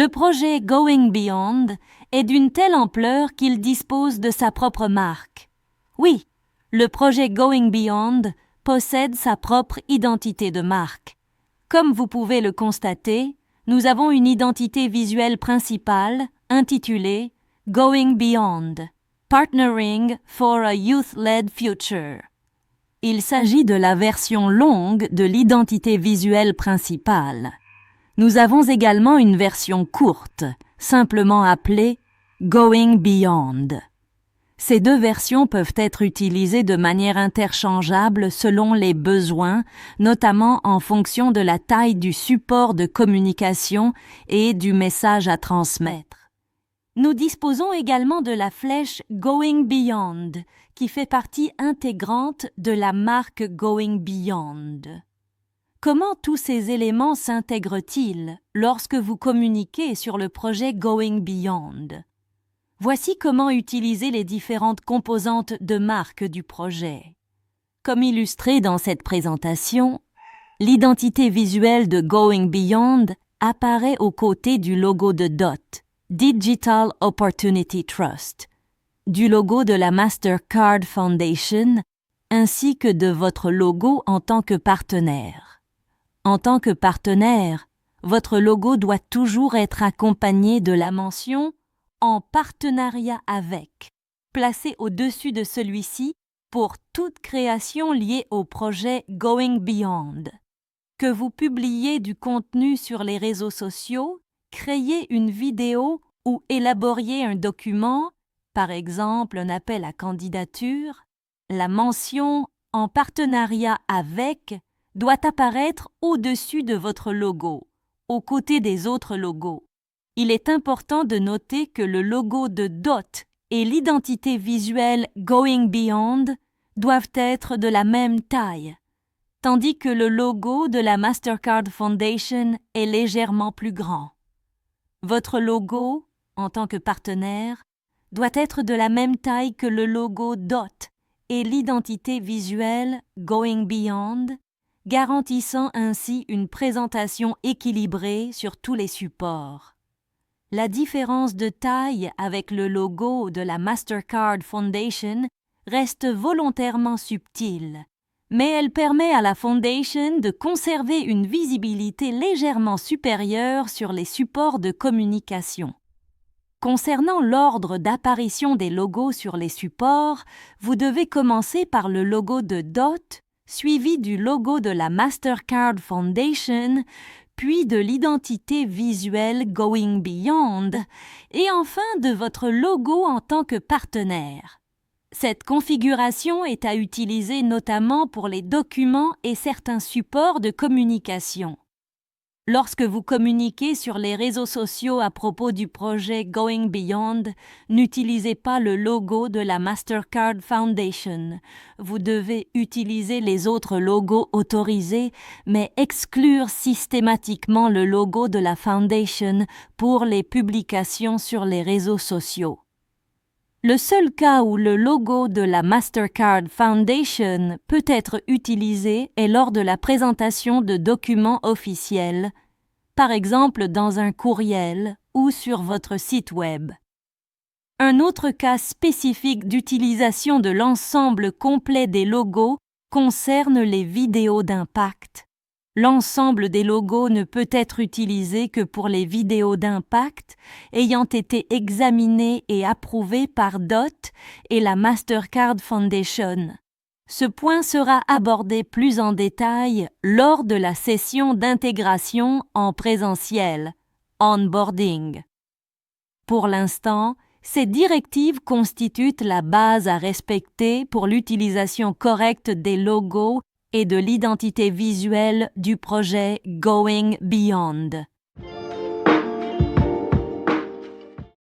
Le projet Going Beyond est d'une telle ampleur qu'il dispose de sa propre marque. Oui, le projet Going Beyond possède sa propre identité de marque. Comme vous pouvez le constater, nous avons une identité visuelle principale intitulée Going Beyond, Partnering for a Youth-Led Future. Il s'agit de la version longue de l'identité visuelle principale. Nous avons également une version courte, simplement appelée Going Beyond. Ces deux versions peuvent être utilisées de manière interchangeable selon les besoins, notamment en fonction de la taille du support de communication et du message à transmettre. Nous disposons également de la flèche Going Beyond, qui fait partie intégrante de la marque Going Beyond. Comment tous ces éléments s'intègrent-ils lorsque vous communiquez sur le projet Going Beyond? Voici comment utiliser les différentes composantes de marque du projet. Comme illustré dans cette présentation, l'identité visuelle de Going Beyond apparaît aux côtés du logo de DOT, Digital Opportunity Trust, du logo de la Mastercard Foundation, ainsi que de votre logo en tant que partenaire. En tant que partenaire, votre logo doit toujours être accompagné de la mention « En partenariat avec », placée au-dessus de celui-ci pour toute création liée au projet Going Beyond. Que vous publiez du contenu sur les réseaux sociaux, créez une vidéo ou élaboriez un document, par exemple un appel à candidature, la mention « En partenariat avec » doit apparaître au-dessus de votre logo, aux côtés des autres logos. Il est important de noter que le logo de DOT et l'identité visuelle Going Beyond doivent être de la même taille, tandis que le logo de la Mastercard Foundation est légèrement plus grand. Votre logo, en tant que partenaire, doit être de la même taille que le logo DOT et l'identité visuelle Going Beyond, garantissant ainsi une présentation équilibrée sur tous les supports. La différence de taille avec le logo de la Mastercard Foundation reste volontairement subtile, mais elle permet à la Foundation de conserver une visibilité légèrement supérieure sur les supports de communication. Concernant l'ordre d'apparition des logos sur les supports, vous devez commencer par le logo de DOT, suivi du logo de la Mastercard Foundation, puis de l'identité visuelle Going Beyond, et enfin de votre logo en tant que partenaire. Cette configuration est à utiliser notamment pour les documents et certains supports de communication. Lorsque vous communiquez sur les réseaux sociaux à propos du projet Going Beyond, n'utilisez pas le logo de la Mastercard Foundation. Vous devez utiliser les autres logos autorisés, mais exclure systématiquement le logo de la Foundation pour les publications sur les réseaux sociaux. Le seul cas où le logo de la Mastercard Foundation peut être utilisé est lors de la présentation de documents officiels, par exemple dans un courriel ou sur votre site web. Un autre cas spécifique d'utilisation de l'ensemble complet des logos concerne les vidéos d'impact. L'ensemble des logos ne peut être utilisé que pour les vidéos d'impact ayant été examinées et approuvées par DOT et la Mastercard Foundation. Ce point sera abordé plus en détail lors de la session d'intégration en présentiel, onboarding. Pour l'instant, ces directives constituent la base à respecter pour l'utilisation correcte des logos et de l'identité visuelle du projet Going Beyond.